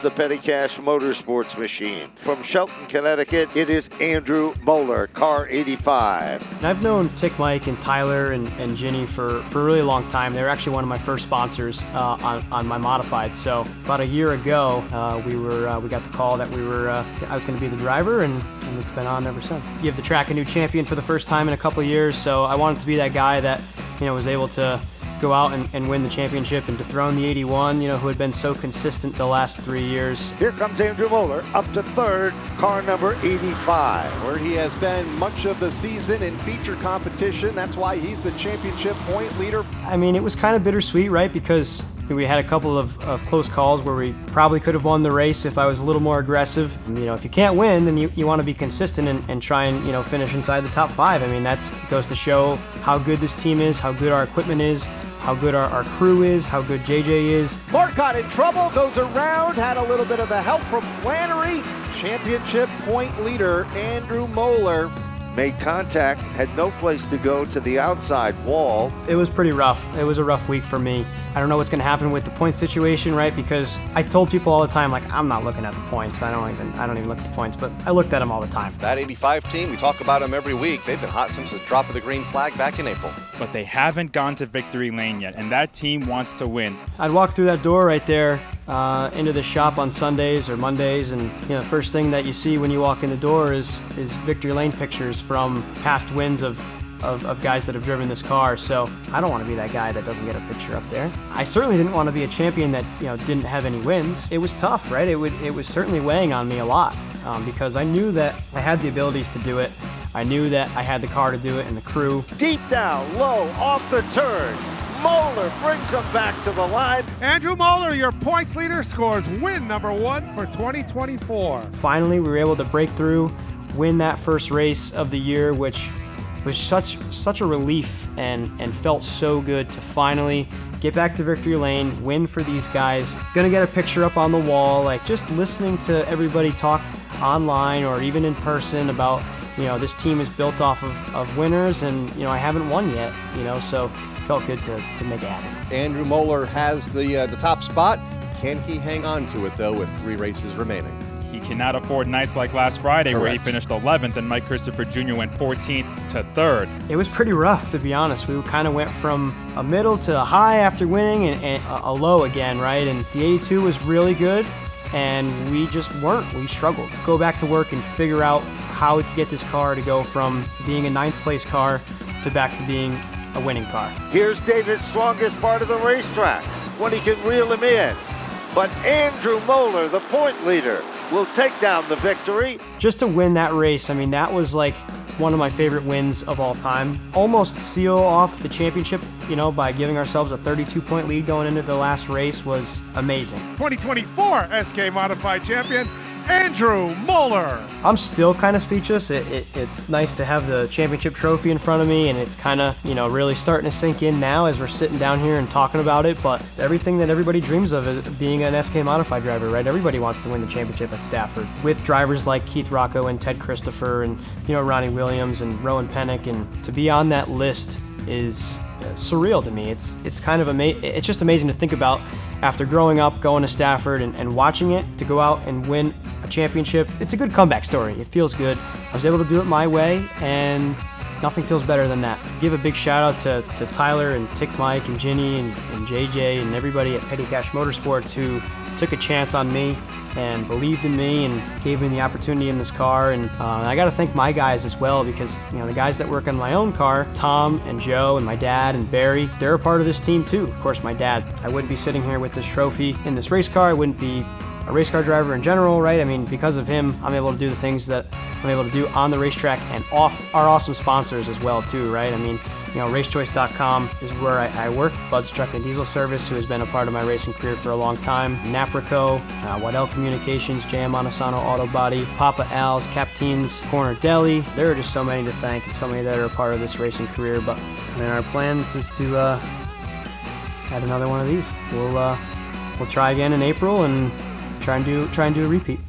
The Petty Cash Motorsports machine. From Shelton, Connecticut, it is Andrew Molleur, car 85. And I've known Tick Mike and Tyler and Ginny for a really long time. They were actually one of my first sponsors on my modified. So about a year ago, we got the call that I was going to be the driver, and it's been on ever since. Give the track a new champion for the first time in a couple of years, so I wanted to be that guy that was able to go out and win the championship and dethrone the 81, who had been so consistent the last 3 years. Here comes Andrew Molleur up to third, car number 85. Where he has been much of the season in feature competition. That's why he's the championship point leader. I mean, it was kind of bittersweet, right? Because we had a couple of close calls where we probably could have won the race if I was a little more aggressive. If you can't win, then you want to be consistent and try and finish inside the top 5. I mean, that goes to show how good this team is, how good our equipment is, how good our crew is, how good JJ is. Mark got in trouble, goes around, had a little bit of a help from Flannery. Championship point leader Andrew Molleur made contact, had no place to go to the outside wall. It was pretty rough. It was a rough week for me. I don't know what's going to happen with the point situation, right? Because I told people all the time, like, I'm not looking at the points. I don't even look at the points, but I looked at them all the time. That 85 team, we talk about them every week. They've been hot since the drop of the green flag back in April. But they haven't gone to victory lane yet, and that team wants to win. I'd walk through that door right there into the shop on Sundays or Mondays, and the first thing that you see when you walk in the door is victory lane pictures from past wins of guys that have driven this car. So I don't want to be that guy that doesn't get a picture up there. I certainly didn't want to be a champion that didn't have any wins. It was tough, right? It was certainly weighing on me a lot because I knew that I had the abilities to do it. I knew that I had the car to do it and the crew. Deep down, low, off the turn. Molleur brings them back to the line. Andrew Molleur, your points leader, scores win number 1 for 2024. Finally, we were able to break through, win that first race of the year, which was such a relief and felt so good to finally get back to victory lane, win for these guys. Gonna get a picture up on the wall, like just listening to everybody talk online or even in person about this team is built off of winners, and I haven't won yet, so it felt good to make it happen. Andrew Molleur has the top spot. Can he hang on to it though with 3 races remaining? He cannot afford nights like last Friday. Correct. Where he finished 11th and Mike Christopher Jr. went 14th to 3rd. It was pretty rough, to be honest. We kind of went from a middle to a high after winning and a low again, right? And the 82 was really good, and we just weren't. We struggled. Go back to work and figure out how to get this car to go from being a 9th place car to back to being a winning car. Here's David's strongest part of the racetrack when he can reel him in. But Andrew Molleur, the point leader, will take down the victory. Just to win that race, I mean, that was like one of my favorite wins of all time. Almost seal off the championship, by giving ourselves a 32-point lead going into the last race was amazing. 2024 SK Modified Champion, Andrew Molleur. I'm still kind of speechless. It's nice to have the championship trophy in front of me, and it's kind of, really starting to sink in now as we're sitting down here and talking about it. But everything that everybody dreams of is being an SK Modified driver, right? Everybody wants to win the championship at Stafford with drivers like Keith Rocco and Ted Christopher and, Ronnie Williams and Rowan Pennick. And to be on that list is surreal to me. It's kind of it's just amazing to think about after growing up, going to Stafford and watching it, to go out and win a championship. It's a good comeback story. It feels good. I was able to do it my way, and nothing feels better than that. Give a big shout out to Tyler and Tick Mike and Ginny and JJ and everybody at Petty Cash Motorsports who took a chance on me and believed in me and gave me the opportunity in this car. And I got to thank my guys as well, because the guys that work on my own car, Tom and Joe and my dad and Barry, they're a part of this team too. Of course, my dad. I wouldn't be sitting here with this trophy in this race car. I wouldn't be a race car driver in general, right? I mean, because of him, I'm able to do the things that I'm able to do on the racetrack and off our awesome sponsors as well too, right? I mean, racechoice.com is where I work. Bud's Truck and Diesel Service, who has been a part of my racing career for a long time. Napraco, Waddell Communications, JM Monosano Auto Body, Papa Al's, Captain's Corner Deli. There are just so many to thank and so many that are a part of this racing career. But our plans is to add another one of these. We'll try again in April and try and do a repeat.